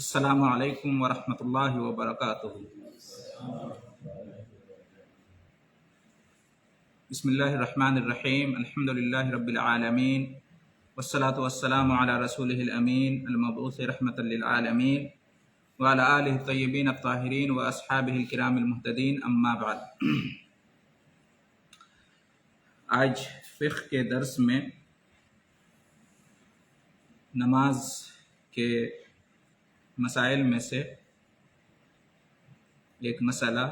السلام علیکم ورحمۃ اللہ وبرکاتہ۔ بسم اللہ الرحمن الرحیم، الحمد للہ رب العالمین، والصلاة والسلام علی رسولہ الامین المبعوث رحمۃ للعالمین وعلی آلہ الطیبین الطاہرین واصحابہ الکرام المہتدین، اما بعد۔ آج فقہ کے درس میں نماز کے مسائل میں سے ایک مسئلہ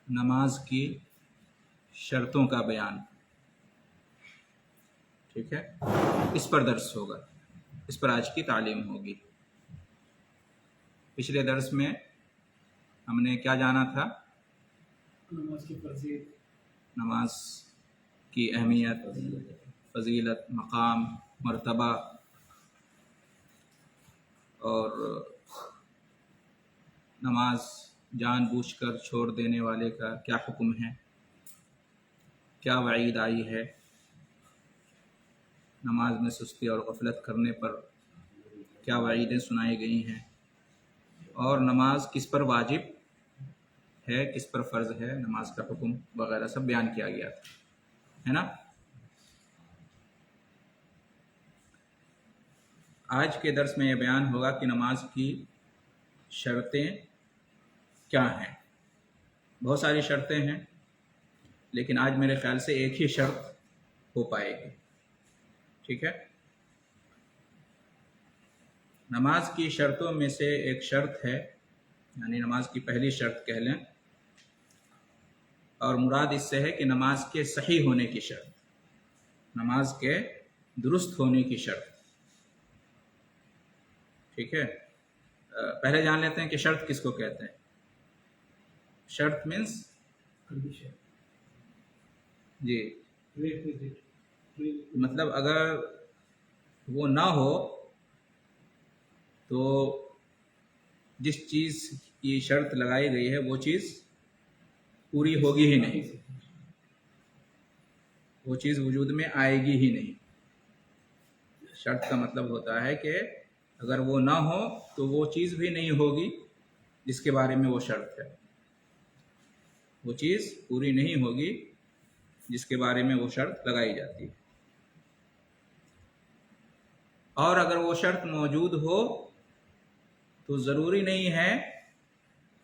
نماز کی شرطوں کا بیان، ٹھیک ہے، اس پر درس ہوگا، اس پر آج کی تعلیم ہوگی۔ پچھلے درس میں ہم نے کیا جانا تھا؟ نماز کی فرضیت، نماز کی اہمیت، فضیلت، مقام، مرتبہ، اور نماز جان بوجھ کر چھوڑ دینے والے کا کیا حکم ہے، کیا وعید آئی ہے، نماز میں سستی اور غفلت کرنے پر کیا وعیدیں سنائی گئی ہیں، اور نماز کس پر واجب ہے، کس پر فرض ہے، نماز کا حکم وغیرہ سب بیان کیا گیا تھا، ہے نا۔ آج کے درس میں یہ بیان ہوگا کہ نماز کی شرطیں کیا ہیں۔ بہت ساری شرطیں ہیں، لیکن آج میرے خیال سے ایک ہی شرط ہو پائے گی، ٹھیک ہے۔ نماز کی شرطوں میں سے ایک شرط ہے، یعنی نماز کی پہلی شرط کہہ لیں، اور مراد اس سے ہے کہ نماز کے صحیح ہونے کی شرط، نماز کے درست ہونے کی شرط، ٹھیک ہے۔ پہلے جان لیتے ہیں کہ شرط کس کو کہتے ہیں۔ شرط مینس جی، مطلب اگر وہ نہ ہو تو جس چیز کی شرط لگائی گئی ہے وہ چیز پوری ہوگی ہی نہیں، وہ چیز وجود میں آئے گی ہی نہیں۔ شرط کا مطلب ہوتا ہے کہ اگر وہ نہ ہو تو وہ چیز بھی نہیں ہوگی جس کے بارے میں وہ شرط ہے، وہ چیز پوری نہیں ہوگی جس کے بارے میں وہ شرط لگائی جاتی ہے۔ اور اگر وہ شرط موجود ہو تو ضروری نہیں ہے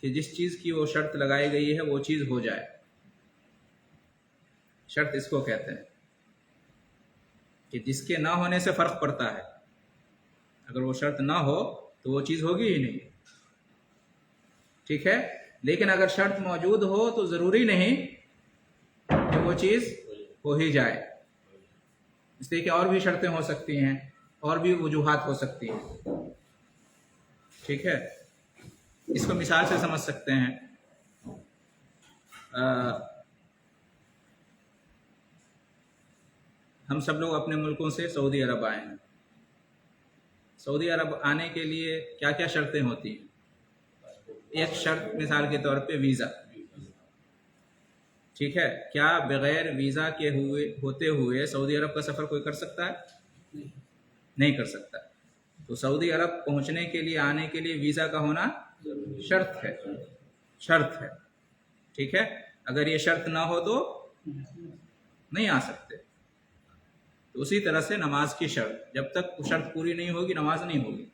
کہ جس چیز کی وہ شرط لگائی گئی ہے وہ چیز ہو جائے۔ شرط اس کو کہتے ہیں کہ جس کے نہ ہونے سے فرق پڑتا ہے۔ اگر وہ شرط نہ ہو تو وہ چیز ہوگی ہی نہیں، ٹھیک ہے۔ لیکن اگر شرط موجود ہو تو ضروری نہیں کہ وہ چیز ہو ہی جائے، اس لیے کہ اور بھی شرطیں ہو سکتی ہیں، اور بھی وجوہات ہو سکتی ہیں، ٹھیک ہے۔ اس کو مثال سے سمجھ سکتے ہیں۔ ہم سب لوگ اپنے ملکوں سے سعودی عرب آئے ہیں۔ سعودی عرب آنے کے لیے کیا کیا شرطیں ہوتی ہیں؟ ایک شرط مثال کے طور پہ ویزا، ٹھیک ہے۔ کیا بغیر ویزا کے ہوتے ہوئے سعودی عرب کا سفر کوئی کر سکتا ہے؟ نہیں کر سکتا۔ تو سعودی عرب پہنچنے کے لیے، آنے کے لیے ویزا کا ہونا شرط ہے، شرط ہے، ٹھیک ہے۔ اگر یہ شرط نہ ہو تو نہیں آ سکتے۔ تو اسی طرح سے نماز کی شرط، جب تک شرط پوری نہیں ہوگی نماز نہیں ہوگی،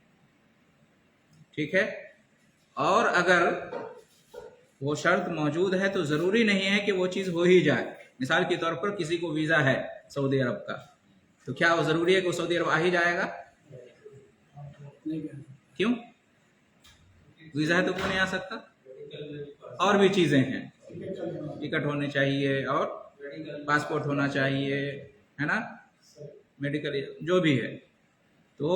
ٹھیک ہے۔ اور اگر وہ شرط موجود ہے تو ضروری نہیں ہے کہ وہ چیز ہو ہی جائے۔ مثال کے طور پر کسی کو ویزا ہے سعودی عرب کا، تو کیا وہ ضروری ہے کہ وہ سعودی عرب آ ہی جائے گا؟ کیوں؟ ویزا ہے تو کیوں نہیں آ سکتا؟ اور بھی چیزیں ہیں، ٹکٹ ہونے چاہیے، اور پاسپورٹ ہونا چاہیے، ہے نا، میڈیکل، جو بھی ہے۔ تو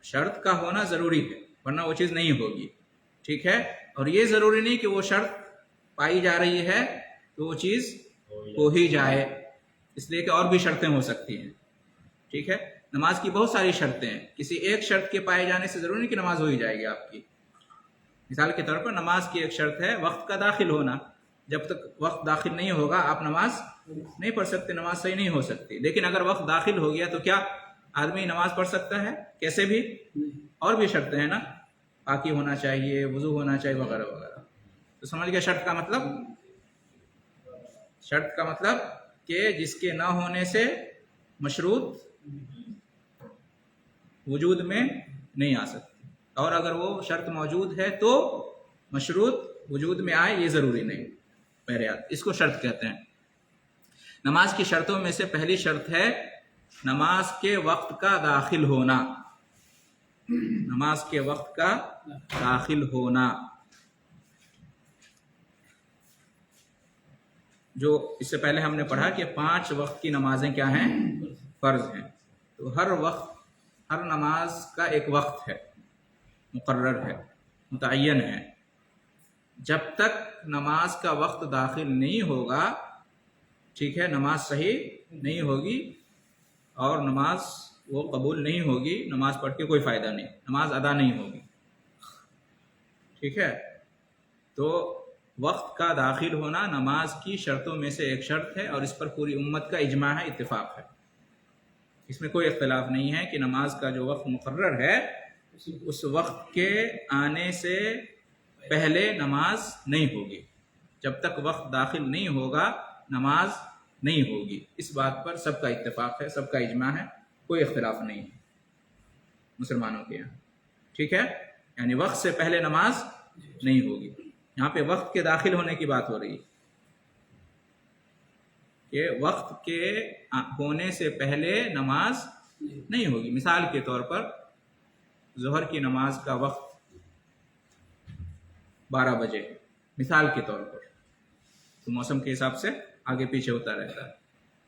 شرط کا ہونا ضروری ہے، ورنہ وہ چیز نہیں ہوگی، ٹھیک ہے۔ اور یہ ضروری نہیں کہ وہ شرط پائی جا رہی ہے تو وہ چیز ہو ہی جائے، اس لیے کہ اور بھی شرطیں ہو سکتی ہیں، ٹھیک ہے۔ نماز کی بہت ساری شرطیں ہیں، کسی ایک شرط کے پائے جانے سے ضروری نہیں کہ نماز ہو ہی جائے گی آپ کی۔ مثال کے طور پر نماز کی ایک شرط ہے وقت کا داخل ہونا، جب تک وقت داخل نہیں ہوگا آپ نماز نہیں پڑھ سکتے، نماز صحیح نہیں ہو سکتی۔ لیکن اگر وقت داخل ہو گیا تو کیا آدمی نماز پڑھ سکتا ہے؟ کیسے بھی، اور بھی شرطیں ہیں نا، پاکی ہونا چاہیے، وضو ہونا چاہیے وغیرہ وغیرہ. تو سمجھ گئے شرط کا مطلب؟ شرط کا مطلب کہ جس کے نہ ہونے سے مشروط وجود میں نہیں آ سکتی، اور اگر وہ شرط موجود ہے تو مشروط وجود میں آئے یہ ضروری نہیں. بہرحال اس کو شرط کہتے ہیں. نماز کی شرطوں میں سے پہلی شرط ہے نماز کے وقت کا داخل ہونا. نماز کے وقت کا داخل ہونا، جو اس سے پہلے ہم نے پڑھا کہ 5 وقت کی نمازیں کیا ہیں؟ فرض ہیں. تو ہر نماز کا ایک وقت ہے، مقرر ہے، متعین ہے. جب تک نماز کا وقت داخل نہیں ہوگا، ٹھیک ہے، نماز صحیح نہیں ہوگی اور نماز وہ قبول نہیں ہوگی. نماز پڑھ کے کوئی فائدہ نہیں، نماز ادا نہیں ہوگی. ٹھیک ہے، تو وقت کا داخل ہونا نماز کی شرطوں میں سے ایک شرط ہے، اور اس پر پوری امت کا اجماع ہے، اتفاق ہے. اس میں کوئی اختلاف نہیں ہے کہ نماز کا جو وقت مقرر ہے اس وقت کے آنے سے پہلے نماز نہیں ہوگی. جب تک وقت داخل نہیں ہوگا نماز نہیں ہوگی. اس بات پر سب کا اتفاق ہے، سب کا اجماع ہے، کوئی اختلاف نہیں ہے مسلمانوں کے یہاں. ٹھیک ہے، یعنی وقت سے پہلے نماز نہیں ہوگی. یہاں پہ وقت کے داخل ہونے کی بات ہو رہی ہے کہ وقت کے ہونے سے پہلے نماز نہیں ہوگی. مثال کے طور پر ظہر کی نماز کا وقت 12 بجے، مثال کے طور پر، تو موسم کے حساب سے آگے پیچھے ہوتا رہتا ہے.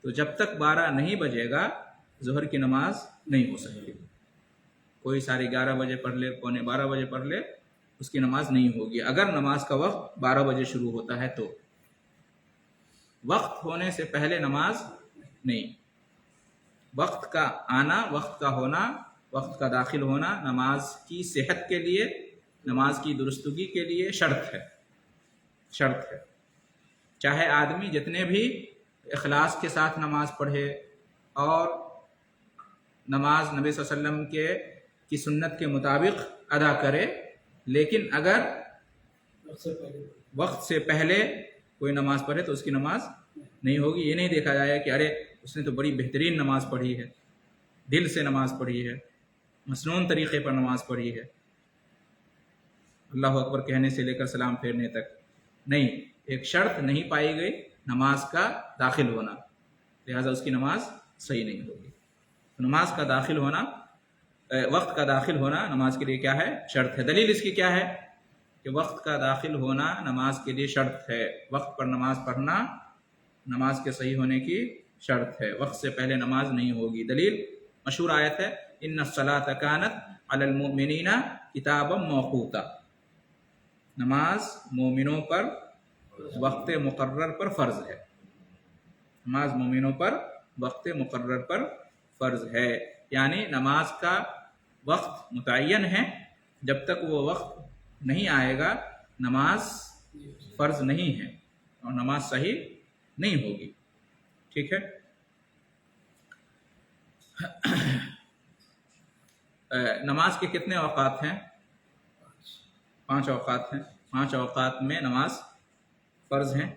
تو جب تک 12 نہیں بجے گا ظہر کی نماز نہیں ہو سکتی. کوئی 11:30 بجے پڑھ لے، 11:45 بجے پڑھ لے، اس کی نماز نہیں ہوگی اگر نماز کا وقت 12 بجے شروع ہوتا ہے. تو وقت ہونے سے پہلے نماز نہیں. وقت کا آنا، وقت کا ہونا، وقت کا داخل ہونا نماز کی صحت کے لیے، نماز کی درستگی کے لیے شرط ہے. شرط ہے. چاہے آدمی جتنے بھی اخلاص کے ساتھ نماز پڑھے اور نماز نبی صلی اللہ علیہ وسلم کی سنت کے مطابق ادا کرے، لیکن اگر وقت سے پہلے کوئی نماز پڑھے تو اس کی نماز نہیں ہوگی. یہ نہیں دیکھا جائے کہ ارے اس نے تو بڑی بہترین نماز پڑھی ہے، دل سے نماز پڑھی ہے، مسنون طریقے پر نماز پڑھی ہے، اللہ اکبر کہنے سے لے کر سلام پھیرنے تک. نہیں، ایک شرط نہیں پائی گئی نماز کا داخل ہونا، لہذا اس کی نماز صحیح نہیں ہوگی. نماز کا داخل ہونا، وقت کا داخل ہونا نماز کے لیے کیا ہے؟ شرط ہے. دلیل اس کی کیا ہے؟ کہ وقت کا داخل ہونا نماز کے لیے شرط ہے. وقت پر نماز پڑھنا نماز کے صحیح ہونے کی شرط ہے. وقت سے پہلے نماز نہیں ہوگی. دلیل مشہور آیت ہے، ان الصلاۃ کانت علی المؤمنین کتابا موقوتا. نماز مومنوں پر وقت مقرر پر فرض ہے. نماز مومنوں پر وقت مقرر پر فرض ہے. یعنی نماز کا وقت متعین ہے، جب تک وہ وقت نہیں آئے گا نماز فرض نہیں ہے اور نماز صحیح نہیں ہوگی. ٹھیک ہے، نماز کے کتنے اوقات ہیں؟ 5 اوقات ہیں. 5 اوقات میں نماز فرض ہیں.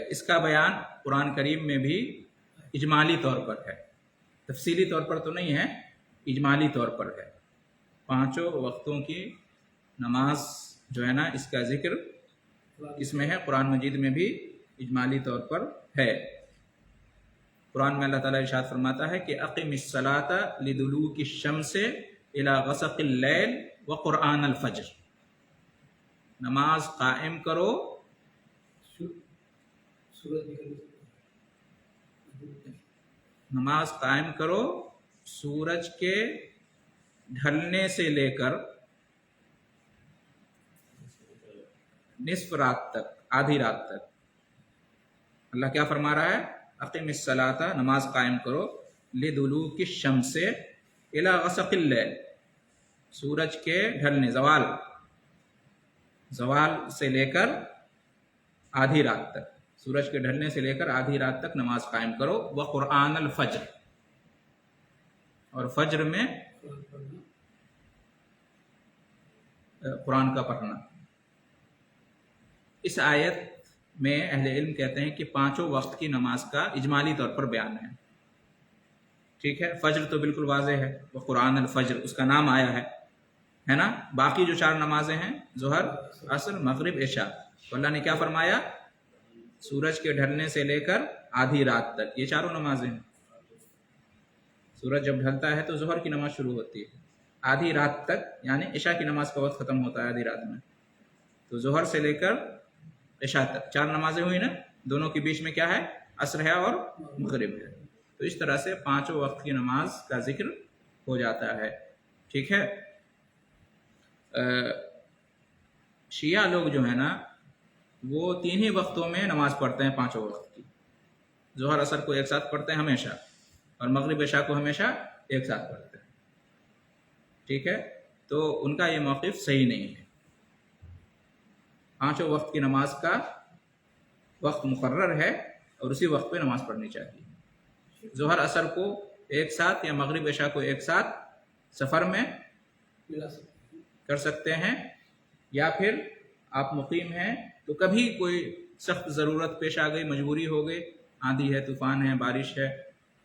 اس کا بیان قرآن کریم میں بھی اجمالی طور پر ہے، تفصیلی طور پر تو نہیں ہے، اجمالی طور پر ہے. 5 وقتوں کی نماز جو ہے نا، اس کا ذکر اس میں ہے، قرآن مجید میں بھی اجمالی طور پر ہے. قرآن میں اللہ تعالیٰ ارشاد فرماتا ہے کہ اقم الصلاۃ لدلوک الشمس الی غسق اللیل وقرآن الفجر. نماز قائم کرو نماز قائم کرو سورج کے ڈھلنے سے لے کر نصف رات تک، آدھی رات تک. اللہ کیا فرما رہا ہے؟ اقم الصلاۃ، نماز قائم کرو، لدلوک الشمس الی غسق اللیل، سورج کے ڈھلنے، زوال سے لے کر آدھی رات تک، سورج کے ڈھلنے سے لے کر آدھی رات تک نماز قائم کرو. وقرآن الفجر، اور فجر میں قرآن کا پڑھنا۔ اس آیت میں اہل علم کہتے ہیں کہ پانچوں وقت کی نماز کا اجمالی طور پر بیان ہے، ٹھیک ہے۔ فجر تو بالکل واضح ہے، وہ قرآن الفجر اس کا نام آیا ہے نا۔ باقی جو 4 نمازیں ہیں ظہر، عصر، مغرب، عشاء، تو اللہ نے کیا فرمایا؟ سورج کے ڈھلنے سے لے کر آدھی رات تک یہ 4 نمازیں ہیں۔ سورج جب ڈھلتا ہے تو ظہر کی نماز شروع ہوتی ہے، آدھی رات تک یعنی عشاء کی نماز کا وقت ختم ہوتا ہے آدھی رات میں، تو ظہر سے لے کر عشاء تک 4 نمازیں ہوئی نا۔ دونوں کے بیچ میں کیا ہے؟ عصر ہے اور مغرب ہے۔ تو اس طرح سے پانچوں وقت کی نماز کا ذکر ہو جاتا ہے، ٹھیک ہے۔ شیعہ لوگ جو ہے نا وہ 3 ہی وقتوں میں نماز پڑھتے ہیں پانچوں وقت کی، ظہر عصر کو ایک ساتھ پڑھتے ہیں ہمیشہ، اور مغرب عشاء کو ہمیشہ ایک ساتھ پڑھتے ہیں، ٹھیک ہے۔ تو ان کا یہ موقف صحیح نہیں ہے۔ پانچوں وقت کی نماز کا وقت مقرر ہے اور اسی وقت پہ نماز پڑھنی چاہیے۔ ظہر عصر کو ایک ساتھ یا مغرب عشاء کو ایک ساتھ سفر میں کر سکتے ہیں، یا پھر آپ مقیم ہیں تو کبھی کوئی سخت ضرورت پیش آ گئی، مجبوری ہو گئی، آندھی ہے، طوفان ہے، بارش ہے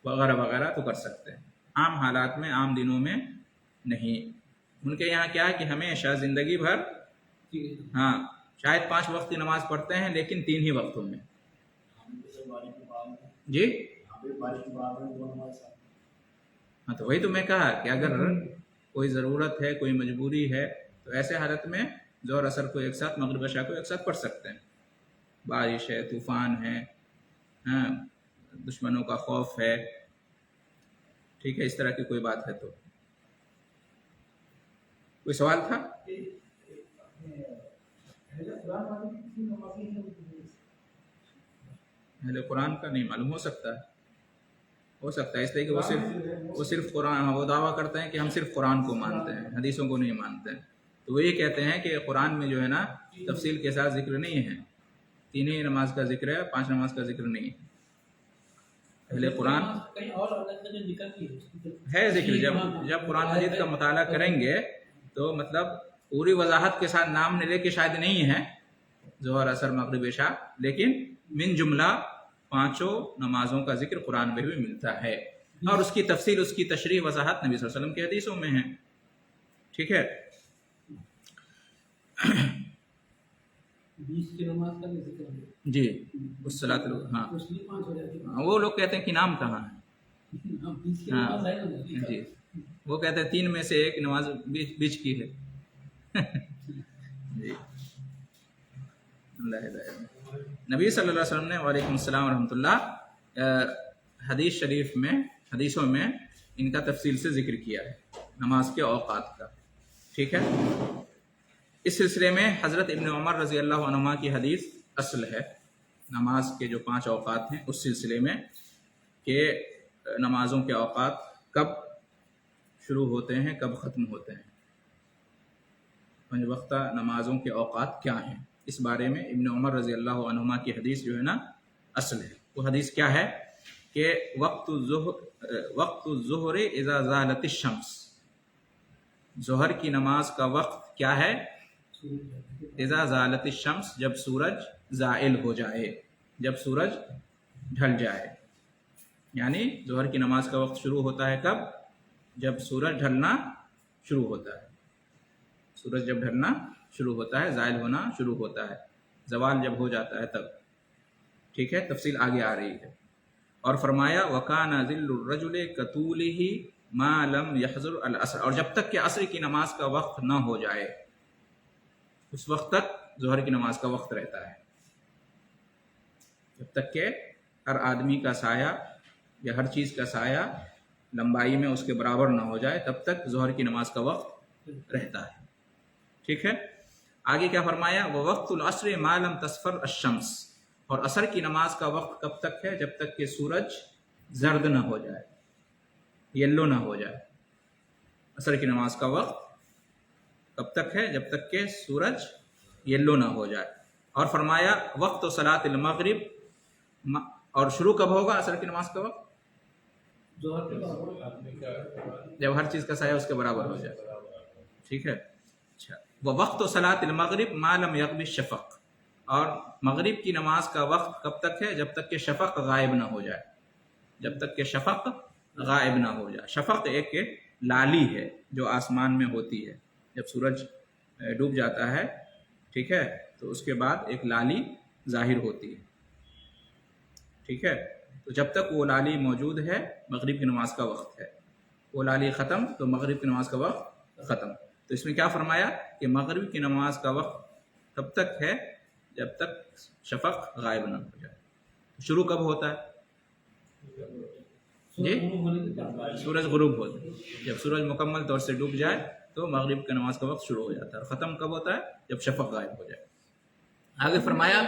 وغیرہ وغیرہ، تو کر سکتے ہیں۔ عام حالات میں، عام دنوں میں نہیں۔ ان کے یہاں کیا ہے کہ ہمیشہ زندگی بھر ہاں شاید 5 وقت کی نماز پڑھتے ہیں لیکن 3 ہی وقتوں میں۔ جی ہاں، تو وہی تو میں کہا کہ اگر کوئی ضرورت ہے، کوئی مجبوری ہے، تو ایسے حالت میں ظہر عصر کو ایک ساتھ، مغرب عشاء کو ایک ساتھ پڑھ سکتے ہیں۔ بارش ہے، طوفان ہے، ہاں، دشمنوں کا خوف ہے، ٹھیک ہے، اس طرح کی کوئی بات ہے تو۔ کوئی سوال تھا؟ اہل قرآن کا نہیں معلوم، ہو سکتا ہے اس لیے کہ وہ صرف قرآن، وہ دعویٰ کرتے ہیں کہ ہم صرف قرآن کو مانتے ہیں، حدیثوں کو نہیں مانتے ہیں۔ تو وہ یہ کہتے ہیں کہ قرآن میں جو ہے نا تفصیل کے ساتھ ذکر نہیں ہے، 3 ہی نماز کا ذکر ہے، 5 نماز کا ذکر نہیں ہے۔ اہل قرآن ہے ذکر، جب قرآن مجید کا مطالعہ کریں گے تو مطلب پوری وضاحت کے ساتھ نام لے کے شاید نہیں ہے ظہر عصر مغرب عشاء، لیکن من جملہ 5 نمازوں کا ذکر قرآن میں بھی ملتا ہے، اور اس کی تفصیل، اس کی تشریح، وضاحت نبی صلی اللہ علیہ وسلم کی حدیثوں میں ہے، ٹھیک ہے۔ 20 کی نماز کا بھی ذکر ہے جی اس صلاۃ، ہاں وہ لوگ کہتے ہیں کہ نام کہاں ہے، ہاں جی، وہ کہتے ہیں 3 میں سے ایک نماز بیچ کی ہے۔ جی اللہ ہدایت۔ نبی صلی اللہ علیہ وسلم نے، وعلیکم السلام ورحمۃ اللہ، حدیث شریف میں، حدیثوں میں ان کا تفصیل سے ذکر کیا ہے نماز کے اوقات کا، ٹھیک ہے۔ اس سلسلے میں حضرت ابن عمر رضی اللہ عنہما کی حدیث اصل ہے نماز کے جو 5 اوقات ہیں اس سلسلے میں، کہ نمازوں کے اوقات کب شروع ہوتے ہیں، کب ختم ہوتے ہیں، 5 وقتہ نمازوں کے اوقات کیا ہیں، اس بارے میں ابن عمر رضی اللہ عنہما کی حدیث جو ہے نا اصل ہے۔ وہ حدیث کیا ہے کہ وقت الظہر اذا زالت الشمس، ظہر کی نماز کا وقت کیا ہے؟ اذا زالت الشمس، جب سورج زائل ہو جائے، جب سورج ڈھل جائے، یعنی ظہر کی نماز کا وقت شروع ہوتا ہے کب؟ جب سورج ڈھلنا شروع ہوتا ہے، سورج جب ڈھلنا شروع ہوتا ہے، زائل ہونا شروع ہوتا ہے، زوال جب ہو جاتا ہے تب، ٹھیک ہے۔ تفصیل آگے آ رہی ہے۔ اور فرمایا وَكَانَ ذِلُّ الرَّجُلِ كَطُولِهِ مَا لَمْ يَحْضُرْ الْعَصْرَ، اور جب تک کہ عصر کی نماز کا وقت نہ ہو جائے اس وقت تک ظہر کی نماز کا وقت رہتا ہے، جب تک کہ ہر آدمی کا سایہ یا ہر چیز کا سایہ لمبائی میں اس کے برابر نہ ہو جائے تب تک ظہر کی نماز کا وقت رہتا ہے، ٹھیک ہے۔ آگے کیا فرمایا؟ وَوَقْتُ الْعَصْرِ مَا لَمْ تَصْفَرْ الشَّمْسِ، اور عصر کی نماز کا وقت کب تک ہے؟ جب تک کہ سورج زرد نہ ہو جائے، یلو نہ ہو جائے۔ عصر کی نماز کا وقت کب تک ہے؟ جب تک کہ سورج یلو نہ ہو جائے۔ اور فرمایا وقت صلاۃ المغرب، اور شروع کب ہوگا عصر کی نماز کا وقت؟ جب ہر چیز کا سایہ اس کے برابر ہو جائے، ٹھیک ہے۔ اچھا، ووقت صلاۃ المغرب ما لم یغب الشفق، اور مغرب کی نماز کا وقت کب تک ہے؟ جب تک کہ شفق غائب نہ ہو جائے، جب تک کہ شفق غائب نہ ہو جائے۔ شفق ایک لالی ہے جو آسمان میں ہوتی ہے، جب سورج ڈوب جاتا ہے، ٹھیک ہے، تو اس کے بعد ایک لالی ظاہر ہوتی ہے، ٹھیک ہے، تو جب تک وہ لالی موجود ہے مغرب کی نماز کا وقت ہے، وہ لالی ختم تو مغرب کی نماز کا وقت ختم۔ تو اس میں کیا فرمایا کہ مغرب کی نماز کا وقت تب تک ہے جب تک شفق غائب نہ ہو جائے۔ شروع کب ہوتا ہے؟ جی، سورج غروب ہوتا ہے، جب سورج مکمل طور سے ڈوب جائے تو مغرب کی نماز کا وقت شروع ہو جاتا ہے، اور ختم کب ہوتا ہے؟ جب شفق غائب ہو جائے۔ آگے فرمایا،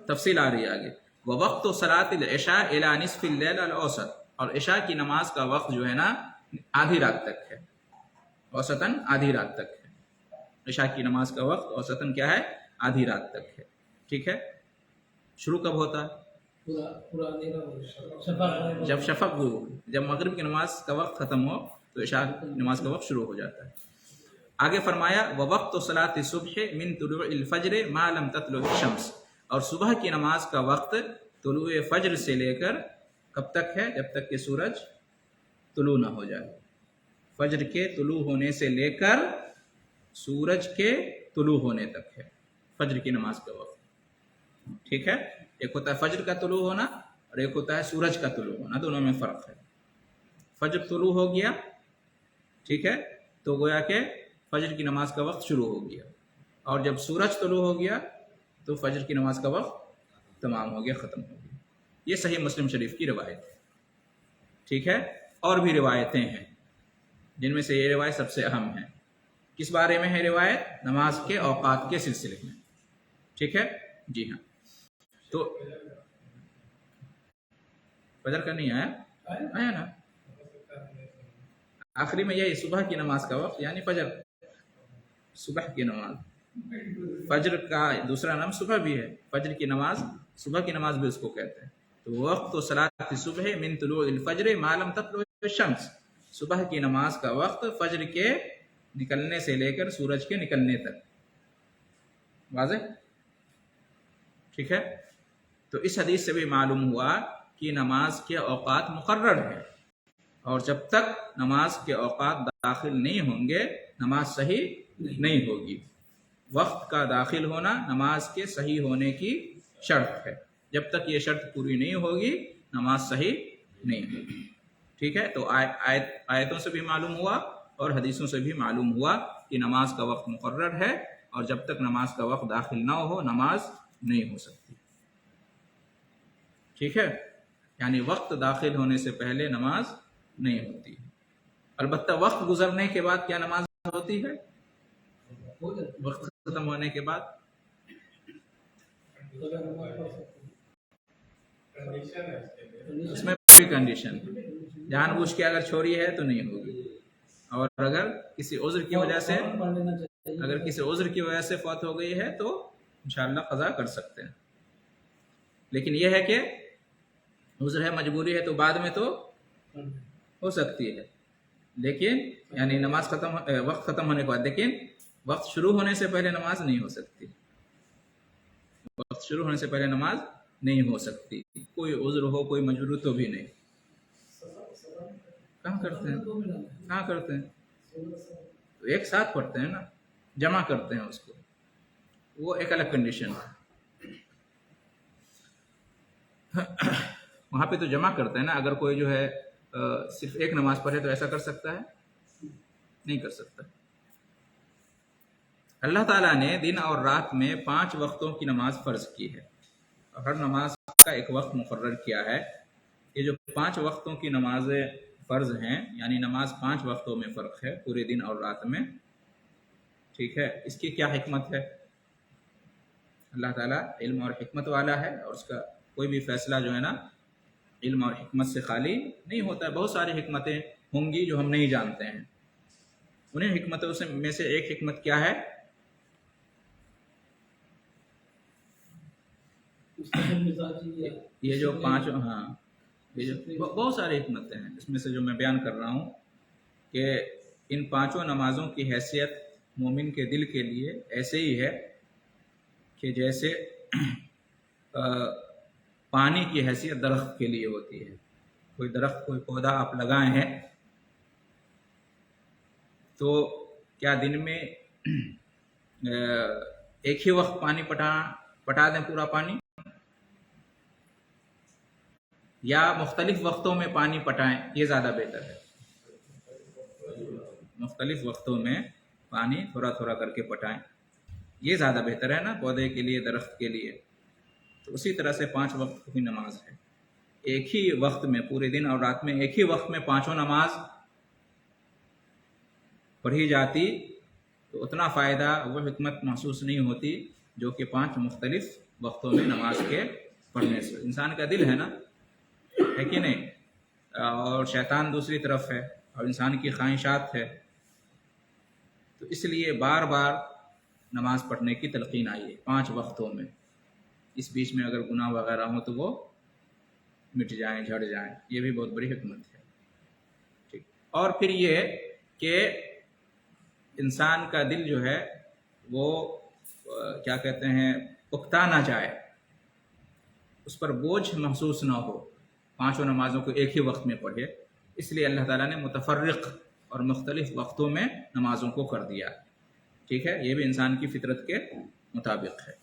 تفصیل آ رہی ہے آگے، ووقت صلاۃ العشاء الی نصف اللیل الاوسط، اور عشاء کی نماز کا وقت جو ہے نا آدھی رات تک ہے، اوسطاً آدھی رات تک ہے۔ عشاء کی نماز کا وقت اوسطاً کیا ہے؟ آدھی رات تک ہے، ٹھیک ہے۔ شروع کب ہوتا ہے؟ جب شفق غروب، جب مغرب کی نماز کا وقت ختم ہو تو عشاء کی نماز کا وقت شروع ہو جاتا ہے۔ آگے فرمایا، ووقت صلاۃ الصبح من طلوع الفجر ما لم تطلع الشمس، اور صبح کی نماز کا وقت طلوع فجر سے لے کر کب تک ہے؟ جب تک کہ سورج طلوع نہ ہو جائے۔ فجر کے طلوع ہونے سے لے کر سورج کے طلوع ہونے تک ہے فجر کی نماز کا وقت، ٹھیک ہے۔ ایک ہوتا ہے فجر کا طلوع ہونا اور ایک ہوتا ہے سورج کا طلوع ہونا، دونوں میں فرق ہے۔ فجر طلوع ہو گیا، ٹھیک ہے، تو گویا کہ فجر کی نماز کا وقت شروع ہو گیا، اور جب سورج طلوع ہو گیا تو فجر کی نماز کا وقت تمام ہو گیا، ختم ہو گیا۔ یہ صحیح مسلم شریف کی روایت ہے، ٹھیک ہے۔ اور بھی روایتیں ہیں جن میں سے یہ روایت سب سے اہم ہے۔ کس بارے میں ہے روایت؟ نماز کے اوقات کے سلسلے میں، ٹھیک ہے، جی ہاں۔ تو فجر کا نہیں آیا نا، آخری میں یہی صبح کی نماز کا وقت، یعنی فجر، صبح کی نماز، فجر کا دوسرا نام صبح بھی ہے، فجر کی نماز، صبح کی نماز بھی اس کو کہتے ہیں۔ تو وقت صلاۃ الصبح من طلوع الفجر ما لم تطلع الشمس، صبح کی نماز کا وقت فجر کے نکلنے سے لے کر سورج کے نکلنے تک، واضح، ٹھیک ہے۔ تو اس حدیث سے بھی معلوم ہوا کہ نماز کے اوقات مقرر ہیں، اور جب تک نماز کے اوقات داخل نہیں ہوں گے نماز صحیح نہیں ہوگی۔ وقت کا داخل ہونا نماز کے صحیح ہونے کی شرط ہے، جب تک یہ شرط پوری نہیں ہوگی نماز صحیح نہیں ہوگی، ٹھیک ہے۔ تو آیتوں سے بھی معلوم ہوا اور حدیثوں سے بھی معلوم ہوا کہ نماز کا وقت مقرر ہے، اور جب تک نماز کا وقت داخل نہ ہو نماز نہیں ہو سکتی، ٹھیک ہے۔ یعنی وقت داخل ہونے سے پہلے نماز نہیں ہوتی، البتہ وقت گزرنے کے بعد کیا نماز ہوتی ہے؟ وقت ختم ہونے کے بعد اس میں کوئی کنڈیشن، جان بوجھ کے اگر چھوڑی ہے تو نہیں ہوگی، اور اگر کسی عذر کی وجہ سے فوت ہو گئی ہے تو انشاءاللہ قضا کر سکتے ہیں۔ لیکن یہ ہے کہ عذر ہے، مجبوری ہے، تو بعد میں تو ہو سکتی ہے، لیکن یعنی نماز وقت ختم ہونے کے بعد، لیکن وقت شروع ہونے سے پہلے نماز نہیں ہو سکتی، وقت شروع ہونے سے پہلے نماز نہیں ہو سکتی، کوئی عذر ہو، کوئی مجبوری تو بھی نہیں۔ کہاں کرتے ہیں تو ایک ساتھ پڑھتے ہیں نا، جمع کرتے ہیں اس کو، وہ ایک الگ کنڈیشن ہے۔ وہاں پہ تو جمع کرتے ہیں نا، اگر کوئی جو ہے صرف ایک نماز پڑھے تو ایسا کر سکتا ہے؟ نہیں کر سکتا۔ اللہ تعالیٰ نے دن اور رات میں 5 وقتوں کی نماز فرض کی ہے، اور ہر نماز کا ایک وقت مقرر کیا ہے۔ یہ جو 5 وقتوں کی نمازیں فرض ہیں، یعنی نماز 5 وقتوں میں فرق ہے پورے دن اور رات میں، ٹھیک ہے، اس کی کیا حکمت ہے؟ اللہ تعالیٰ علم اور حکمت والا ہے، اور اس کا کوئی بھی فیصلہ جو ہے نا علم اور حکمت سے خالی نہیں ہوتا ہے۔ بہت ساری حکمتیں ہوں گی جو ہم نہیں جانتے ہیں، انہیں حکمتوں میں سے ایک حکمت کیا ہے؟ یہ جو 5 یہ جو بہت ساری حکمتیں ہیں، اس میں سے جو میں بیان کر رہا ہوں کہ ان 5 نمازوں کی حیثیت مومن کے دل کے لیے ایسے ہی ہے کہ جیسے پانی کی حیثیت درخت کے لیے ہوتی ہے. کوئی درخت کوئی پودا آپ لگائے ہیں تو کیا دن میں ایک ہی وقت پانی پٹا دیں پورا پانی، یا مختلف وقتوں میں پانی پٹائیں؟ یہ زیادہ بہتر ہے. مختلف وقتوں میں پانی تھوڑا تھوڑا کر کے پٹائیں، یہ زیادہ بہتر ہے نا پودے کے لیے، درخت کے لیے. تو اسی طرح سے 5 وقت کی نماز ہے. ایک ہی وقت میں پورے دن اور رات میں ایک ہی وقت میں 5 نماز پڑھی جاتی تو اتنا فائدہ وہ حکمت محسوس نہیں ہوتی جو کہ 5 مختلف وقتوں میں نماز کے پڑھنے سے. انسان کا دل ہے نا، ہے کہ نہیں، اور شیطان دوسری طرف ہے، اور انسان کی خواہشات ہے. تو اس لیے بار بار نماز پڑھنے کی تلقین آئی ہے 5 وقتوں میں. اس بیچ میں اگر گناہ وغیرہ ہوں تو وہ مٹ جائیں، جھڑ جائیں. یہ بھی بہت بڑی حکمت ہے. ٹھیک. اور پھر یہ کہ انسان کا دل جو ہے وہ کیا کہتے ہیں اکتا نہ جائے، اس پر بوجھ محسوس نہ ہو، 5 نمازوں کو ایک ہی وقت میں پڑھے. اس لیے اللہ تعالیٰ نے متفرق اور مختلف وقتوں میں نمازوں کو کر دیا. ٹھیک ہے، یہ بھی انسان کی فطرت کے مطابق ہے.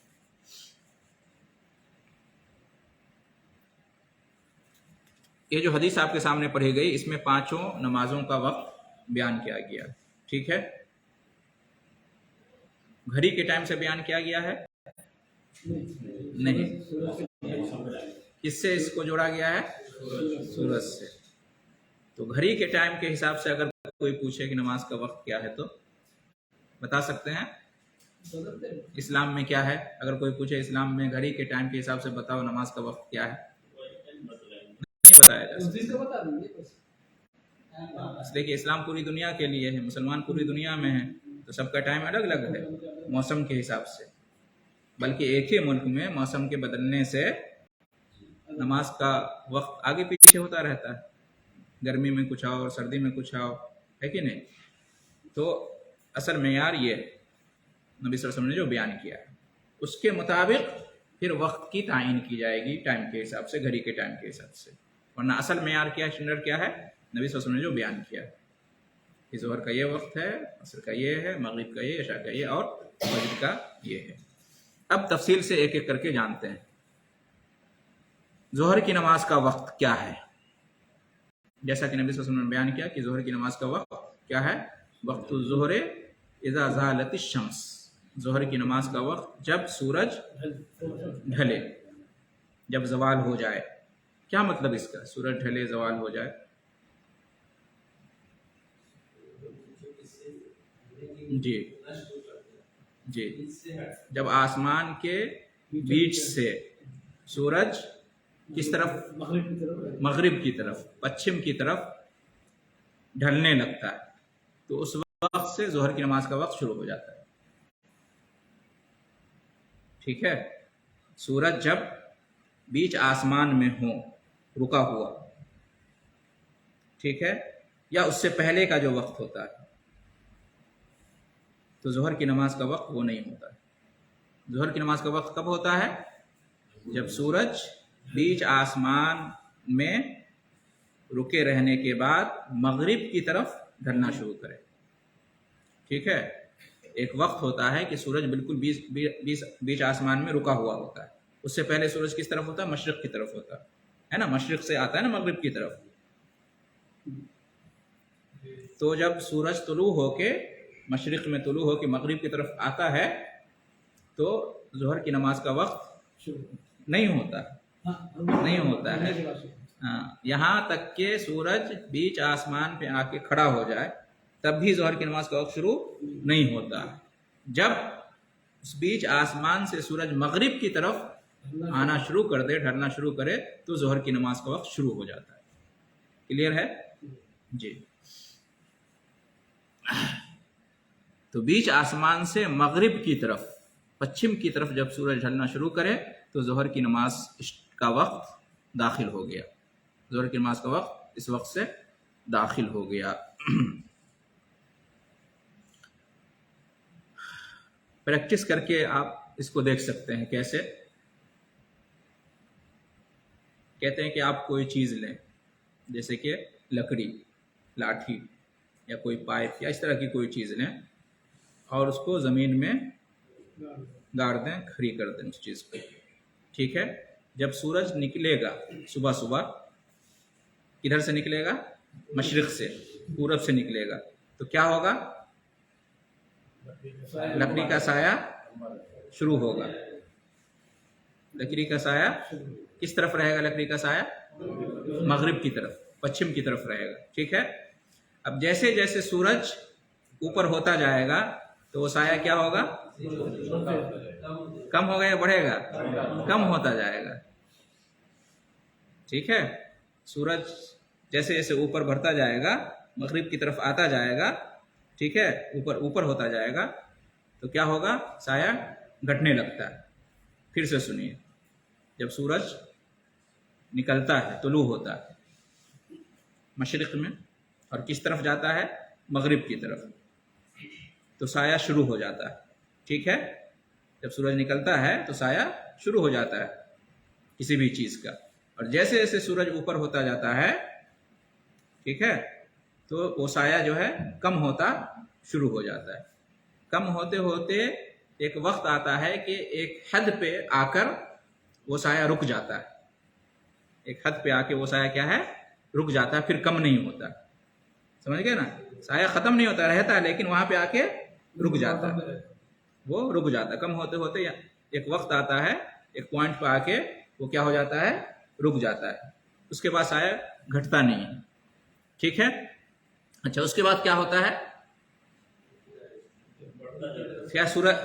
یہ جو حدیث آپ کے سامنے پڑھی گئی اس میں 5 نمازوں کا وقت بیان کیا گیا. ٹھیک ہے، گھڑی کے ٹائم سے بیان کیا گیا ہے؟ نہیں. کس سے اس کو جوڑا گیا ہے؟ سورج سے. تو گھڑی کے ٹائم کے حساب سے اگر کوئی پوچھے کہ نماز کا وقت کیا ہے تو بتا سکتے ہیں؟ اسلام میں کیا ہے؟ اگر کوئی پوچھے اسلام میں گھڑی کے ٹائم کے حساب سے بتاؤ نماز کا وقت کیا ہے، نہیں بتایا جا سکتا. اس لیے کہ اسلام پوری دنیا کے لیے ہے، مسلمان پوری دنیا میں ہیں، تو سب کا ٹائم الگ الگ ہے موسم کے حساب سے. بلکہ ایک ہی ملک میں موسم کے بدلنے سے نماز کا وقت آگے پیچھے ہوتا رہتا ہے. گرمی میں کچھ آؤ، سردی میں کچھ آؤ، ہے کہ نہیں. تو اصل معیار یہ نبی صلی اللہ علیہ وسلم نے جو بیان کیا ہے اس کے مطابق پھر وقت کی تعین کی جائے گی ٹائم کے حساب سے، گھڑی کے ٹائم کے حساب سے. ورنہ اصل معیار کیا ہے، اسٹینڈرڈ کیا ہے؟ نبی صلی اللہ علیہ وسلم نے جو بیان کیا ہے کہ ظہر کا یہ وقت ہے، عصر کا یہ ہے، مغرب کا یہ، عشاء کا یہ، اور فجر کا یہ ہے. اب تفصیل سے ایک ایک کر کے جانتے ہیں. ظہر کی نماز کا وقت کیا ہے؟ جیسا کہ نبی صلی اللہ علیہ وسلم نے بیان کیا کہ ظہر کی نماز کا وقت کیا ہے؟ وقت الظہر اذا زالت الشمس. ظہر کی نماز کا وقت جب سورج ڈھلے، جب زوال ہو جائے. کیا مطلب اس کا؟ سورج ڈھلے، زوال ہو جائے. جی جب آسمان کے بیچ سے سورج کس طرف؟ مغرب کی طرف، پچھم کی طرف ڈھلنے لگتا ہے تو اس وقت سے ظہر کی نماز کا وقت شروع ہو جاتا ہے. ٹھیک ہے، سورج جب بیچ آسمان میں ہو رکا ہوا، ٹھیک ہے، یا اس سے پہلے کا جو وقت ہوتا ہے تو ظہر کی نماز کا وقت وہ نہیں ہوتا ہے. ظہر کی نماز کا وقت کب ہوتا ہے؟ جب سورج بیچ آسمان میں رکے رہنے کے بعد مغرب کی طرف ڈھلنا شروع کرے. ٹھیک ہے، ایک وقت ہوتا ہے کہ سورج بالکل بیچ آسمان میں رکا ہوا ہوتا ہے. اس سے پہلے سورج کس طرف ہوتا ہے؟ مشرق کی طرف ہوتا ہے نا، مشرق سے آتا ہے نا مغرب کی طرف. تو جب سورج طلوع ہو کے مشرق میں طلوع ہو کے مغرب کی طرف آتا ہے تو ظہر کی نماز کا وقت نہیں ہوتا ہے. یہاں تک کہ سورج بیچ آسمان پہ آ کے کھڑا ہو جائے تب بھی ظہر کی نماز کا وقت شروع نہیں ہوتا. جب اس بیچ آسمان سے سورج مغرب کی طرف آنا شروع کر دے، ڈھلنا شروع کرے، تو ظہر کی نماز کا وقت شروع ہو جاتا ہے. کلیئر ہے؟ جی. تو بیچ آسمان سے مغرب کی طرف، پچھم کی طرف جب سورج ڈھلنا شروع کرے تو ظہر کی نماز کا وقت داخل ہو گیا. ظہر کی نماز کا وقت اس وقت سے داخل ہو گیا. پریکٹس کر کے آپ اس کو دیکھ سکتے ہیں. کیسے؟ کہتے ہیں کہ آپ کوئی چیز لیں، جیسے کہ لکڑی، لاٹھی یا کوئی پائپ یا اس طرح کی کوئی چیز لیں اور اس کو زمین میں گاڑ دیں، کھڑی کر دیں اس چیز کو. ٹھیک ہے؟ جب سورج نکلے گا صبح صبح، کدھر سے نکلے گا؟ مشرق سے، پورب سے نکلے گا، تو کیا ہوگا؟ لکڑی کا سایہ شروع ہوگا. لکڑی کا سایہ کس طرف رہے گا؟ لکڑی کا سایہ مغرب کی طرف، پچھم کی طرف رہے گا. ٹھیک ہے؟ اب جیسے جیسے سورج اوپر ہوتا جائے گا تو وہ سایہ کیا ہوگا؟ کم ہوگا یا بڑھے گا؟ کم ہوتا جائے گا. ٹھیک ہے؟ سورج جیسے جیسے اوپر بڑھتا جائے گا، مغرب کی طرف آتا جائے گا، ٹھیک ہے، اوپر ہوتا جائے گا تو کیا ہوگا؟ سایہ گھٹنے لگتا ہے. پھر سے سنیے، جب سورج نکلتا ہے، طلوع ہوتا ہے مشرق میں اور کس طرف جاتا ہے؟ مغرب کی طرف، تو سایہ شروع ہو جاتا ہے. ٹھیک ہے؟ جب سورج نکلتا ہے تو سایہ شروع ہو جاتا ہے کسی بھی چیز کا، اور جیسے جیسے سورج اوپر ہوتا جاتا ہے، ٹھیک ہے، تو وہ سایہ جو ہے کم ہوتا شروع ہو جاتا ہے. کم ہوتے ہوتے ایک وقت آتا ہے کہ ایک حد پہ آ کر وہ سایہ رک جاتا ہے. ایک حد پہ آ کے وہ سایہ کیا ہے؟ رک جاتا ہے، پھر کم نہیں ہوتا. سمجھ گئے نا؟ سایہ ختم نہیں ہوتا، رہتا ہے، لیکن وہاں پہ آ کے رک جاتا ہے. وہ رک جاتا ہے. کم ہوتے ہوتے ایک وقت آتا ہے، ایک پوائنٹ پہ آ کے وہ کیا ہو جاتا ہے؟ رک جاتا ہے. اس کے بعد سایہ گھٹتا نہیں ہے. ٹھیک ہے؟ اچھا، اس کے بعد کیا ہوتا ہے؟ کیا سورج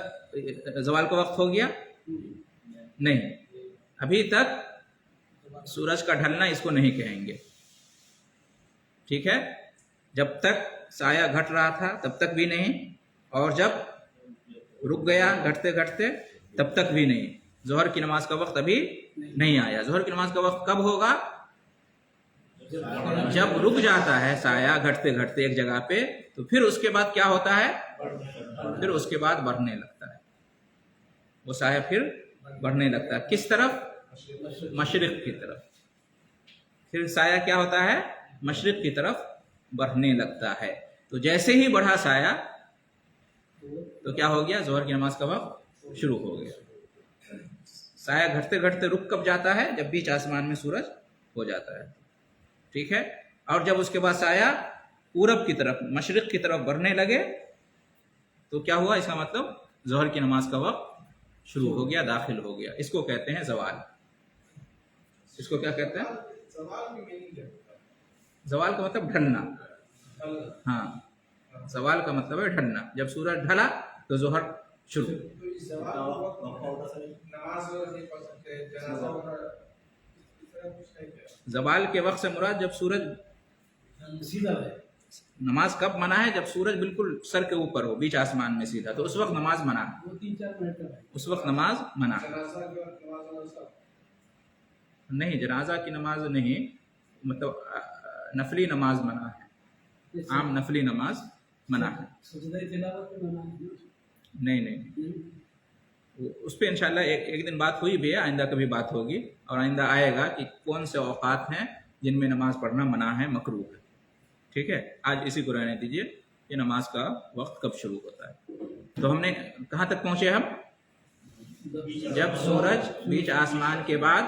زوال کا وقت ہو گیا؟ نہیں، ابھی تک سورج کا ڈھلنا اس کو نہیں کہیں گے. ٹھیک ہے؟ جب تک سایہ گھٹ رہا تھا تب تک بھی نہیں، اور جب رک گیا گھٹتے گھٹتے تب تک بھی نہیں. ظہر کی نماز کا وقت ابھی نہیں آیا. ظہر کی نماز کا وقت کب ہوگا؟ جب رک جاتا ہے سایہ گھٹتے گھٹتے ایک جگہ پہ، تو پھر اس کے بعد کیا ہوتا ہے؟ پھر اس کے بعد بڑھنے لگتا ہے. وہ سایہ پھر بڑھنے لگتا ہے. کس طرف؟ مشرق کی طرف. پھر سایہ کیا ہوتا ہے؟ مشرق کی طرف بڑھنے لگتا ہے. تو جیسے ہی بڑھا سایہ تو کیا ہو گیا؟ ظہر کی نماز کا وقت شروع ہو گیا. سایہ گھٹتے گھٹتے رک کب جاتا ہے؟ جب بیچ آسمان میں سورج ہو جاتا ہے. ٹھیک ہے؟ اور جب اس کے بعد سایہ پورب کی طرف، مشرق کی طرف بڑھنے لگے تو کیا ہوا؟ اس کا مطلب ظہر کی نماز کا وقت شروع ہو گیا، داخل ہو گیا. اس کو کہتے ہیں زوال. اس کو کیا کہتے ہیں؟ زوال کا مطلب ڈھلنا. ہاں، زوال کا مطلب ہے ڈھلنا. جب سورج ڈھلا تو ظہر شروع. زوال کے وقت سے مراد جب سورج نماز کب منع ہے؟ جب سورج بالکل سر کے اوپر ہو، بیچ آسمان میں سیدھا، تو اس وقت نماز منع ہے. اس وقت نماز منع ہے. نہیں، جنازہ کی نماز نہیں، مطلب نفلی نماز منع ہے. عام نفلی نماز منع ہے. نہیں، اس پہ انشاءاللہ ایک دن بات ہوئی بھی ہے، آئندہ کبھی بات ہوگی، اور آئندہ آئے گا کہ کون سے اوقات ہیں جن میں نماز پڑھنا منع ہے، مکروہ ہے. ٹھیک ہے؟ آج اسی کو رہنے دیجیے کہ نماز کا وقت کب شروع ہوتا ہے. تو ہم نے کہاں تک پہنچے؟ ہم جب سورج بیچ آسمان کے بعد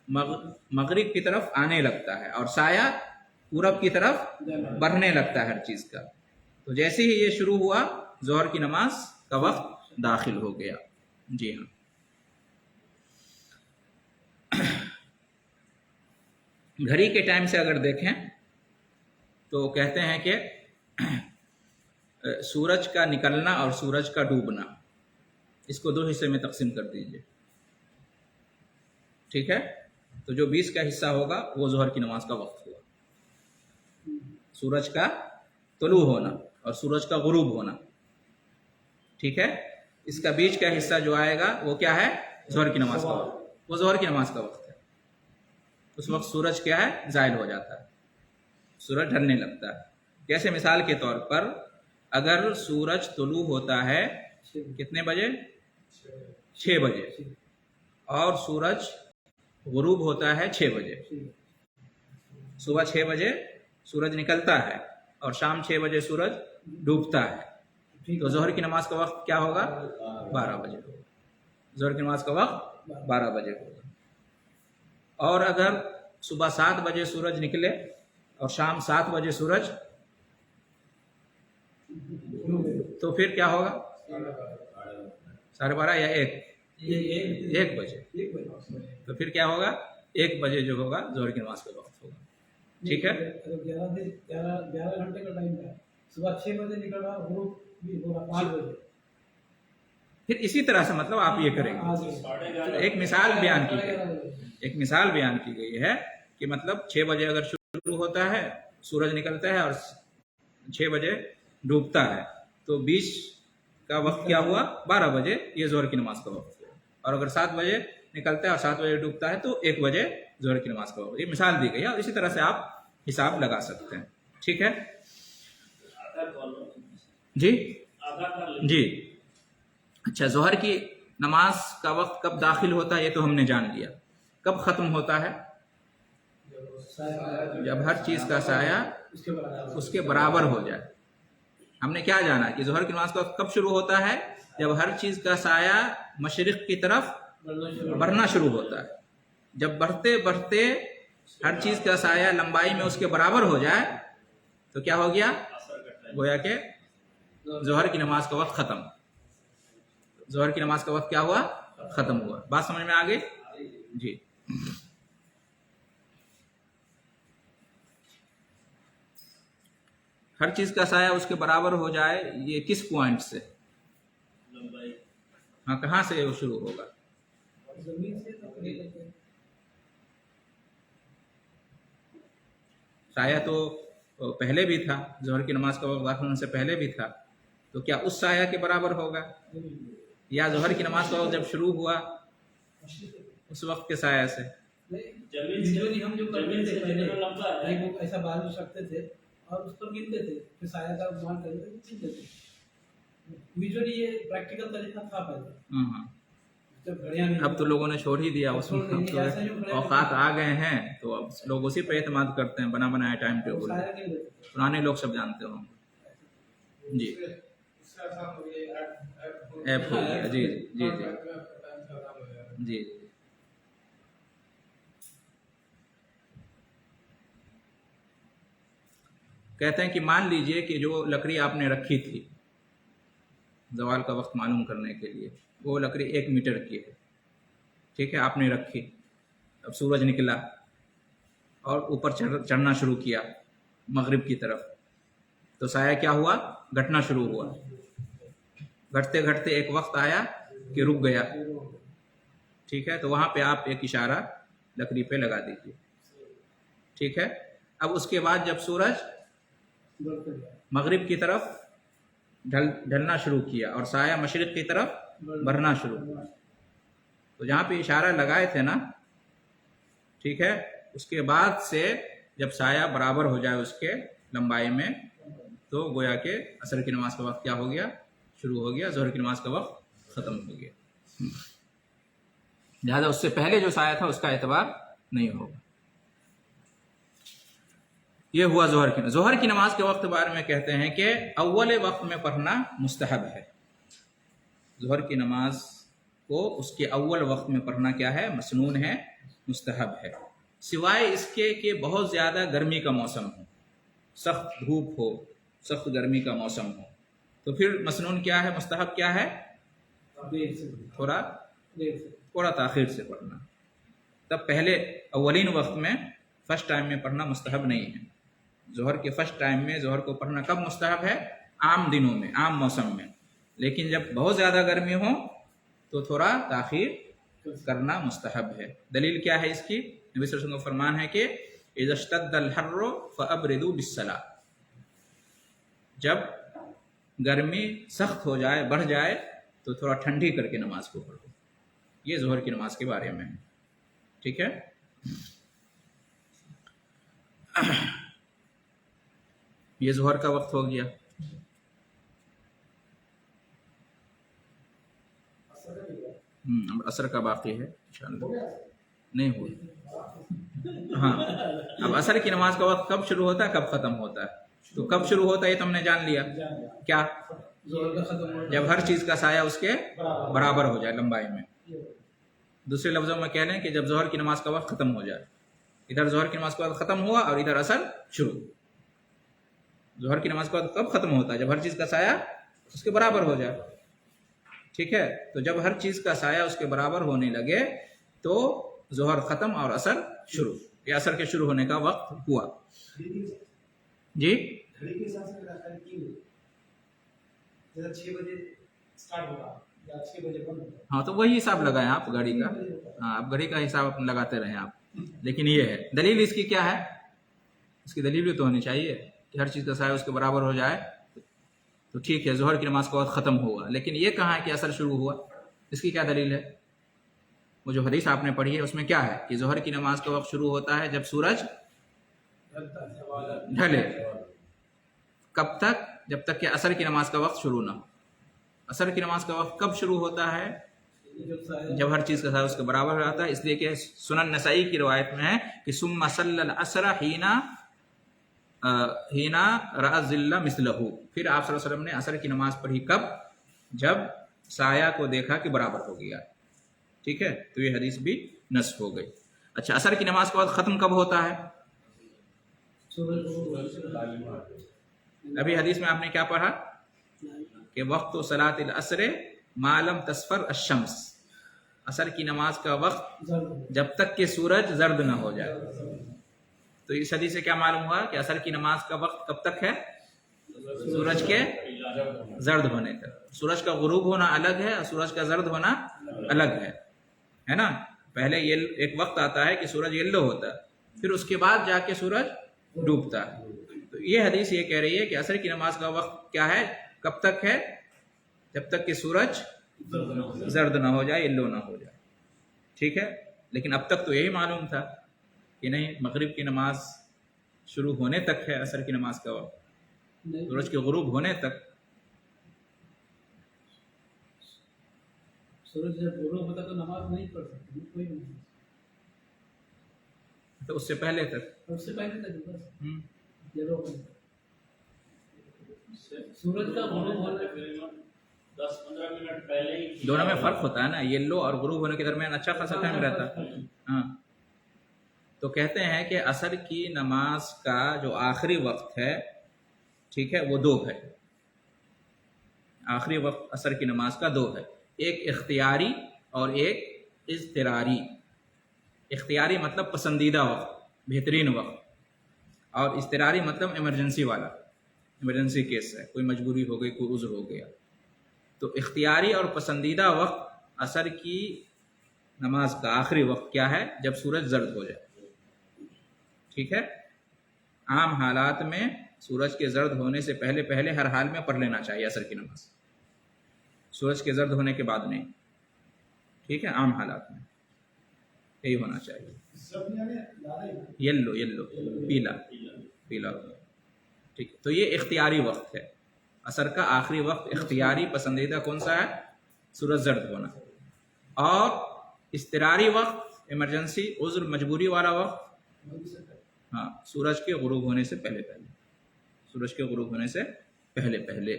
مغرب کی طرف آنے لگتا ہے اور سایہ پورب کی طرف بڑھنے لگتا ہے ہر چیز کا. تو جیسے ہی یہ شروع ہوا، ظہر کی نماز کا وقت داخل ہو گیا. جی ہاں. گھڑی کے ٹائم سے اگر دیکھیں تو کہتے ہیں کہ سورج کا نکلنا اور سورج کا ڈوبنا، اس کو 2 حصے میں تقسیم کر دیجئے. ٹھیک ہے؟ تو جو 20 کا حصہ ہوگا وہ ظہر کی نماز کا وقت ہوگا. سورج کا طلوع ہونا اور سورج کا غروب ہونا. ٹھیک ہے؟ اس کا بیچ کا حصہ جو آئے گا وہ کیا ہے؟ ظہر کی نماز کا وقت. وہ ظہر کی نماز کا وقت ہے. اس وقت سورج کیا ہے؟ زائل ہو جاتا ہے، سورج ڈھلنے لگتا ہے. جیسے مثال کے طور پر اگر سورج طلوع ہوتا ہے کتنے بجے؟ 6 بجے. اور سورج غروب ہوتا ہے 6 بجے. صبح 6 بجے سورج نکلتا ہے اور شام 6 بجے سورج ڈوبتا ہے. تو ظہر کی نماز کا وقت کیا ہوگا؟ 12 بجے. ظہر کی نماز کا وقت 12 بجے ہوگا. اور اگر صبح 7 بجے سورج نکلے اور شام 7 بجے سورج، تو پھر کیا ہوگا؟ 12:30 یا 1 بجے. تو پھر کیا ہوگا؟ 1 بجے جو ہوگا ظہر کی نماز کا وقت ہوگا. ٹھیک ہے. 11 گھنٹے کا ٹائم ہے. صبح 6 بجے نکل رہا، غروب بھی ہو رہا 5 بجے. پھر اسی طرح سے مطلب آپ یہ کریں گے. ایک مثال بیان کی گئی، ایک مثال بیان کی گئی ہے کہ مطلب 6 بجے اگر شروع ہوتا ہے، سورج نکلتا ہے اور 6 بجے ڈوبتا ہے، تو بیچ کا وقت کیا ہوا؟ 12 بجے. یہ ظہر کی نماز کا وقت ہوا. اور اگر 7 بجے نکلتا ہے اور 7 بجے ڈوبتا ہے تو 1 بجے ظہر کی نماز کا وقت. یہ مثال دی گئی ہے اور اسی طرح سے آپ حساب لگا سکتے ہیں. ٹھیک ہے جی جی. اچھا، ظہر کی نماز کا وقت کب داخل ہوتا ہے یہ تو ہم نے جان لیا. کب ختم ہوتا ہے؟ جب ہر چیز کا سایہ اس کے برابر ہو جائے. ہم نے کیا جانا کہ ظہر کی نماز کا وقت کب شروع ہوتا ہے؟ جب ہر چیز کا سایہ مشرق کی طرف بڑھنا شروع ہوتا ہے. جب بڑھتے بڑھتے ہر چیز کا سایہ لمبائی میں اس کے برابر ہو جائے تو کیا ہو گیا؟ گویا کہ ظہر کی نماز کا وقت ختم. ظہر کی نماز کا وقت کیا ہوا؟ ختم ہوا. بات سمجھ میں آ گئی؟ جی. ہر چیز کا سایہ اس کے برابر ہو جائے، یہ کس پوائنٹ سے؟ ہاں، کہاں سے وہ شروع ہوگا؟ سایہ تو پہلے بھی تھا، ظہر کی نماز کا وقت داخل ہونے سے پہلے بھی تھا. تو کیا اس سایہ کے برابر ہوگا؟ یا ظہر کی نماز کا وقت جب شروع ہوا اس وقت کے سایہ سے؟ ہم جو کرتے تھے پہلے ایسا بارش رکھتے تھے اور اس پر گنتے تھے، پھر سایہ کا گمان کرتے تھے، گنتے تھے. یوزلی یہ پریکٹیکل طریقہ تھا پہلے. جب گھڑیاں نہیں، اب تو لوگوں نے چھوڑ ہی دیا اس میں. اوقات آ گئے ہیں تو اب لوگ اسی پہ اعتماد کرتے ہیں، بنا بنایا ٹائم ٹیبل. پرانے لوگ سب جانتے ہوں. جی، ایپ ہو گیا. جی جی جی جی. کہتے ہیں کہ مان لیجئے کہ جو لکڑی آپ نے رکھی تھی زوال کا وقت معلوم کرنے کے لیے، وہ لکڑی 1 میٹر کی ہے. ٹھیک ہے، آپ نے رکھی. اب سورج نکلا اور اوپر چڑھنا شروع کیا مغرب کی طرف، تو سایہ کیا ہوا؟ گھٹنا شروع ہوا. گھٹتے گھٹتے ایک وقت آیا کہ رک گیا. ٹھیک ہے، تو وہاں پہ آپ ایک اشارہ لکڑی پہ لگا دیجیے. ٹھیک ہے. اب اس کے بعد جب سورج مغرب کی طرف ڈھلنا شروع کیا اور سایہ مشرق کی طرف بڑھنا شروع ہوا، تو جہاں پہ اشارہ لگائے تھے نا، ٹھیک ہے، اس کے بعد سے جب سایہ برابر ہو جائے اس کے لمبائی میں، تو گویا کہ عصر کی نماز کا وقت کیا ہو گیا؟ شروع ہو گیا. ظہر کی نماز کا وقت ختم ہو گیا. لہٰذا اس سے پہلے جو سایہ تھا اس کا اعتبار نہیں ہوگا. یہ ہوا ظہر کی نماز کے وقت بارے میں کہتے ہیں کہ اول وقت میں پڑھنا مستحب ہے. ظہر کی نماز کو اس کے اول وقت میں پڑھنا کیا ہے؟ مسنون ہے، مستحب ہے. سوائے اس کے کہ بہت زیادہ گرمی کا موسم ہو، سخت دھوپ ہو، سخت گرمی کا موسم ہو، تو پھر مسنون کیا ہے، مستحب کیا ہے؟ تھوڑا تاخیر سے پڑھنا. تب پہلے اولین وقت میں فرسٹ ٹائم میں پڑھنا مستحب نہیں ہے. ظہر کے فرسٹ ٹائم میں ظہر کو پڑھنا کب مستحب ہے؟ عام دنوں میں، عام موسم میں. لیکن جب بہت زیادہ گرمی ہو تو تھوڑا تاخیر کرنا مستحب ہے. دلیل کیا ہے اس کی؟ نبی صلی اللہ علیہ وسلم کا فرمان ہے کہ اذا اشتد الحر فابردوا بالصلاۃ. جب گرمی سخت ہو جائے، بڑھ جائے، تو تھوڑا ٹھنڈی کر کے نماز کو پڑھو. یہ ظہر کی نماز کے بارے میں ہے. ٹھیک ہے. یہ ظہر کا وقت ہو گیا. اب عصر کا باقی ہے انشاءاللہ نہیں ہوئی. ہاں اب عصر کی نماز کا وقت کب شروع ہوتا ہے کب ختم ہوتا ہے؟ تو کب شروع ہوتا ہے یہ تو ہم نے جان لیا کیا ظہر کا ختم ہو جب ہر چیز کا سایہ اس کے برابر ہو جائے لمبائی میں. دوسرے لفظوں میں کہہ لیں کہ جب ظہر کی نماز کا وقت ختم ہو جائے. ادھر ظہر کی نماز کا وقت ختم ہوا اور ادھر عصر شروع. ظہر کی نماز کا وقت کب ختم ہوتا ہے جب ہر چیز کا سایہ اس کے برابر ہو جائے. ٹھیک ہے تو جب ہر چیز کا سایہ اس کے برابر ہونے لگے تو ظہر ختم اور عصر شروع. یہ عصر کے شروع ہونے کا وقت ہوا. جی 6 بجے اسٹارٹ ہوگا یا 6 بجے بند ہوگا. ہاں تو وہی حساب لگائیں آپ گھڑی کا. ہاں آپ گھڑی کا حساب لگاتے رہیں آپ. لیکن یہ ہے دلیل اس کی کیا ہے اس کی دلیل بھی تو ہونی چاہیے کہ ہر چیز کا سایہ اس کے برابر ہو جائے تو ٹھیک ہے ظہر کی نماز کا وقت ختم ہوا. لیکن یہ کہاں ہے کہ عصر شروع ہوا اس کی کیا دلیل ہے؟ وہ جو حدیث آپ نے پڑھی ہے اس میں کیا ہے کہ ظہر کی نماز کا وقت شروع ہوتا ہے جب سورج ڈھلے. کب تک؟ جب تک کہ عصر کی نماز کا وقت شروع نہ ہو. عصر کی نماز کا وقت کب شروع ہوتا ہے؟ جب ہر چیز کا سایہ اس کے برابر ہو جاتا ہے. اس لیے کہ سنن نسائی کی روایت میں ہے کہ ثم صلی العصر حین رأى الظل مثلہ. پھر آپ صلی اللہ علیہ وسلم نے عصر کی نماز پڑھی کب؟ جب سایہ کو دیکھا کہ برابر ہو گیا. ٹھیک ہے تو یہ حدیث بھی نسخ ہو گئی. اچھا عصر کی نماز کا وقت ختم کب ہوتا ہے؟ ابھی حدیث میں آپ نے کیا پڑھا کہ وقت صلاۃ العصر ما لم تصفر الشمس. عصر کی نماز کا وقت جب تک کہ سورج زرد نہ ہو جائے. تو اس حدیث سے کیا معلوم ہوا کہ عصر کی نماز کا وقت کب تک ہے؟ سورج کے زرد ہونے تک. سورج کا غروب ہونا الگ ہے اور سورج کا زرد ہونا الگ ہے نا. پہلے یہ ایک وقت آتا ہے کہ سورج یلو ہوتا ہے پھر اس کے بعد جا کے سورج ڈوبتا ہے. تو یہ حدیث یہ کہہ رہی ہے کہ عصر کی نماز کا وقت کیا ہے کب تک ہے؟ جب تک کہ سورج زرد نہ ہو جائے یلو نہ ہو جائے. ٹھیک ہے لیکن اب تک تو یہی معلوم تھا کہ نہیں مغرب کی نماز شروع ہونے تک ہے عصر کی نماز کا وقت سورج کے غروب ہونے تک. سورج جب غروب ہوتا تو نماز نہیں پڑھ سکتے کوئی نہیں. تو اس سے پہلے تک اس سے پہلے تک بس سورج کا غروب ہونے 10-15 منٹ پہلے ہی دونوں میں فرق ہوتا ہے نا. یلو اور غروب ہونے کے درمیان اچھا خاصا ٹائم رہتا ہے. ہاں تو کہتے ہیں کہ عصر کی نماز کا جو آخری وقت ہے ٹھیک ہے وہ 2 ہے. آخری وقت عصر کی نماز کا 2 ہے. ایک اختیاری اور ایک اضطراری. اختیاری مطلب پسندیدہ وقت بہترین وقت اور اضطراری مطلب ایمرجنسی والا ایمرجنسی کیس ہے کوئی مجبوری ہو گئی کوئی عذر ہو گیا. تو اختیاری اور پسندیدہ وقت عصر کی نماز کا آخری وقت کیا ہے؟ جب سورج زرد ہو جائے. ٹھیک ہے عام حالات میں سورج کے زرد ہونے سے پہلے ہر حال میں پڑھ لینا چاہیے عصر کی نماز. سورج کے زرد ہونے کے بعد نہیں. ٹھیک ہے عام حالات میں یہی ہونا چاہیے. یلو پیلا. ٹھیک تو یہ اختیاری وقت ہے. عصر کا آخری وقت اختیاری پسندیدہ کون سا ہے؟ سورج زرد ہونا. اور اضطراری وقت ایمرجنسی عذر مجبوری والا وقت ہاں سورج کے غروب ہونے سے پہلے سورج کے غروب ہونے سے پہلے.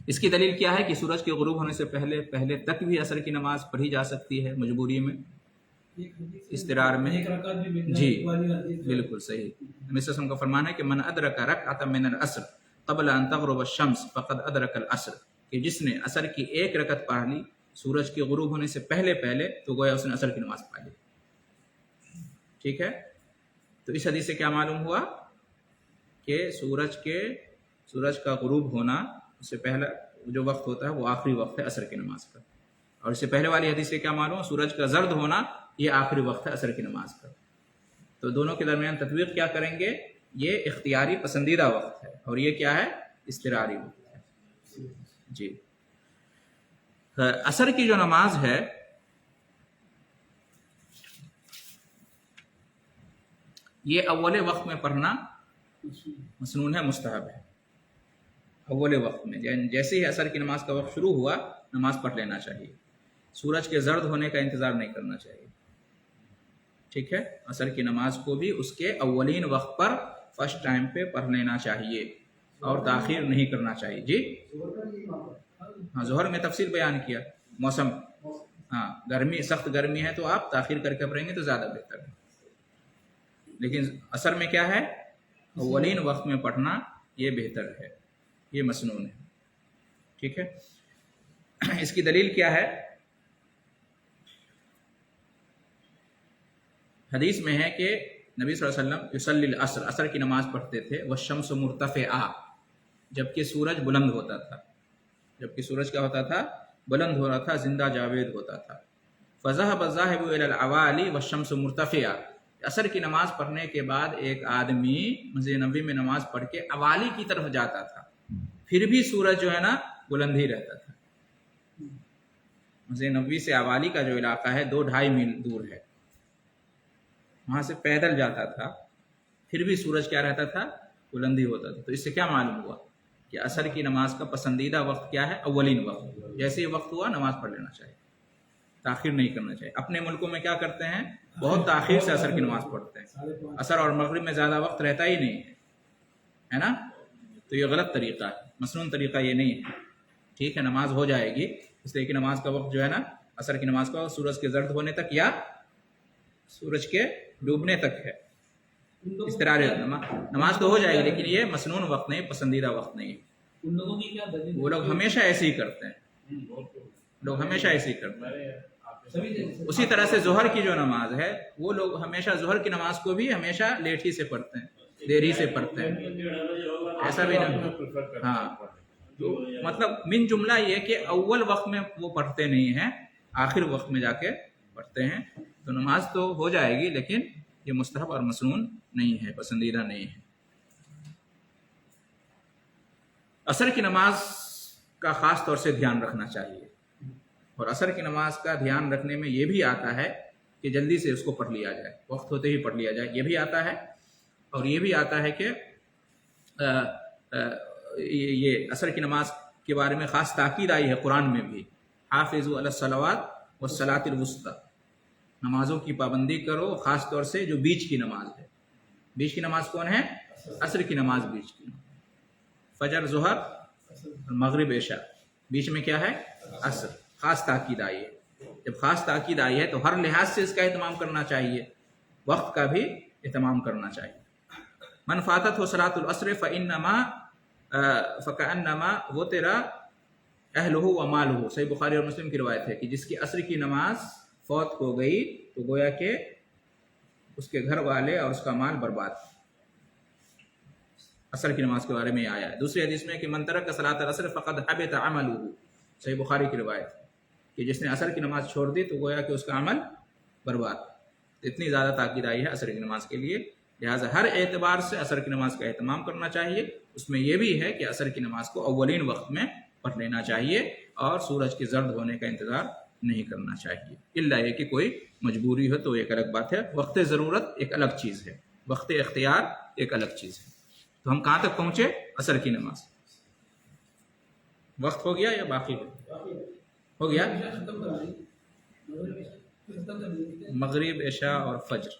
اس کی دلیل کیا ہے کہ سورج کے غروب ہونے سے پہلے تک بھی عصر کی نماز پڑھی جا سکتی ہے مجبوری میں اضطرار میں. جی بالکل صحیح. نبی صلی اللہ علیہ وسلم کا فرمان ہے کہ من ادرک رکعۃ من العصر قبل ان تغرب الشمس فقد ادرک العصر. کہ جس نے عصر کی 1 رکعت پڑھ لی سورج کے غروب ہونے سے پہلے تو گویا اس نے عصر کی نماز پڑھ لی. ٹھیک ہے تو اس حدیث سے کیا معلوم ہوا کہ سورج کا غروب ہونا اس سے پہلا جو وقت ہوتا ہے وہ آخری وقت ہے عصر کی نماز کا. اور اس سے پہلے والی حدیث سے کیا معلوم ہے سورج کا زرد ہونا یہ آخری وقت ہے عصر کی نماز کا. تو دونوں کے درمیان تطبیق کیا کریں گے؟ یہ اختیاری پسندیدہ وقت ہے اور یہ کیا ہے؟ اضطراری وقت ہے. جی عصر کی جو نماز ہے یہ اول وقت میں پڑھنا مسنون ہے مستحب ہے. اول وقت میں، جیسے ہی عصر کی نماز کا وقت شروع ہوا نماز پڑھ لینا چاہیے، سورج کے زرد ہونے کا انتظار نہیں کرنا چاہیے، ٹھیک ہے؟ عصر کی نماز کو بھی اس کے اولین وقت پر فرسٹ ٹائم پہ پڑھ لینا چاہیے اور تاخیر نہیں کرنا چاہیے۔ جی ہاں، ظہر میں تفصیل بیان کیا، موسم ہاں گرمی، سخت گرمی ہے تو آپ تاخیر کر کے پڑھیں گے تو زیادہ بہتر ہے، لیکن عصر میں کیا ہے، اولین وقت میں پڑھنا یہ بہتر ہے، یہ مسنون ہے، ٹھیک ہے؟ اس کی دلیل کیا ہے؟ حدیث میں ہے کہ نبی صلی اللہ علیہ وسلم یصلی العصر، عصر کی نماز پڑھتے تھے، والشمس مرتفعہ، جبکہ سورج بلند ہوتا تھا، جبکہ سورج کیا ہوتا تھا، بلند ہو رہا تھا، زندہ جاوید ہوتا تھا۔ فذهب الذاهب الى العوالي والشمس مرتفعہ، عصر کی نماز پڑھنے کے بعد ایک آدمی مسجد نبوی میں نماز پڑھ کے عوالی کی طرف جاتا تھا، پھر بھی سورج جو ہے نا بلند ہی رہتا تھا۔ مسجد نبوی سے عوالی کا جو علاقہ ہے 2-2.5 میل دور ہے، وہاں سے پیدل جاتا تھا، پھر بھی سورج کیا رہتا تھا، بلند ہی ہوتا تھا۔ تو اس سے کیا معلوم ہوا کہ عصر کی نماز کا پسندیدہ وقت کیا ہے، اولین وقت، جیسے ہی وقت ہوا نماز پڑھ لینا چاہیے، تاخیر نہیں کرنا چاہیے۔ اپنے ملکوں میں کیا کرتے ہیں، بہت تاخیر سے عصر کی نماز پڑھتے ہیں، عصر اور مغرب میں زیادہ وقت رہتا ہی نہیں ہے نا، تو یہ غلط طریقہ ہے، مسنون طریقہ یہ نہیں ہے، ٹھیک ہے؟ نماز ہو جائے گی، اس لیے کہ نماز کا وقت جو ہے نا، عصر کی نماز کا وقت سورج کے زرد ہونے تک یا سورج کے ڈوبنے تک ہے، اس طرح نماز تو ہو جائے گی، لیکن یہ مسنون وقت نہیں، پسندیدہ وقت نہیں ہے۔ ان لوگوں کی کیا دلیل؟ وہ لوگ ہمیشہ ایسے ہی کرتے ہیں، لوگ ہمیشہ ایسے ہی کرتے ہیں۔ اسی طرح سے ظہر کی جو نماز ہے، وہ لوگ ہمیشہ ظہر کی نماز کو بھی ہمیشہ لیٹ ہی سے پڑھتے ہیں، دیر ہی سے پڑھتے ہیں، ایسا بھی نہیں۔ ہاں، تو مطلب من جملہ یہ کہ اول وقت میں وہ پڑھتے نہیں ہیں، آخر وقت میں جا کے پڑھتے ہیں، تو نماز تو ہو جائے گی، لیکن یہ مستحب اور مسنون نہیں ہے، پسندیدہ نہیں ہے۔ عصر کی نماز کا خاص طور سے دھیان رکھنا چاہیے، اور عصر کی نماز کا دھیان رکھنے میں یہ بھی آتا ہے کہ جلدی سے اس کو پڑھ لیا جائے، وقت ہوتے ہی پڑھ لیا جائے، یہ بھی آتا ہے، اور یہ بھی آتا ہے کہ یہ عصر کی نماز کے بارے میں خاص تاکید آئی ہے قرآن میں بھی، حافظوا علی الصلوات والصلاۃ الوسطی، نمازوں کی پابندی کرو، خاص طور سے جو بیچ کی نماز ہے۔ بیچ کی نماز کون ہے؟ عصر کی نماز بیچ کی، فجر، ظہر، مغرب، عشاء، بیچ میں کیا ہے؟ عصر۔ خاص تاکید آئی ہے، جب خاص تاکید آئی ہے تو ہر لحاظ سے اس کا اہتمام کرنا چاہیے، وقت کا بھی اہتمام کرنا چاہیے۔ من فاتتہ صلاۃ العصر فکأنما وطر اہلہ ومالہ، صحیح بخاری اور مسلم کی روایت ہے کہ جس کی عصر کی نماز فوت ہو گئی تو گویا کہ اس کے گھر والے اور اس کا مال برباد۔ عصر کی نماز کے بارے میں آیا ہے۔ دوسری حدیث میں کہ من ترک صلاۃ العصر فقد حبط عملہ، صحیح بخاری کی روایت ہے کہ جس نے عصر کی نماز چھوڑ دی تو گویا کہ اس کا عمل برباد۔ اتنی زیادہ تاکید آئی ہے عصر کی نماز کے لیے، لہٰذا ہر اعتبار سے عصر کی نماز کا اہتمام کرنا چاہیے۔ اس میں یہ بھی ہے کہ عصر کی نماز کو اولین وقت میں پڑھ لینا چاہیے اور سورج کے زرد ہونے کا انتظار نہیں کرنا چاہیے، الا یہ کہ کوئی مجبوری ہو تو ایک الگ بات ہے، وقت ضرورت ایک الگ چیز ہے، وقت اختیار ایک الگ چیز ہے۔ تو ہم کہاں تک پہنچے؟ عصر کی نماز وقت ہو گیا یا باقی ہو گیا؟ مغرب، عشاء اور فجر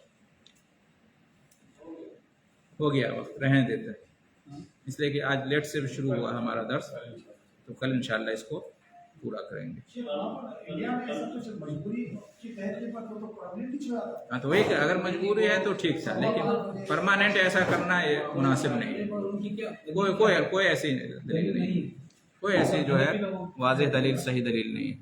ہو گیا، وقت رہنے دیتے ہیں، اس لیے کہ آج لیٹ سے شروع ہوا ہمارا درس، تو کل انشاءاللہ اس کو پورا کریں گے۔ ہاں تو وہی کہ اگر مجبوری ہے تو ٹھیک تھا، لیکن پرماننٹ ایسا کرنا یہ مناسب نہیں ہے، کوئی ایسی دلیل نہیں، کوئی ایسی جو ہے واضح دلیل، صحیح دلیل نہیں ہے۔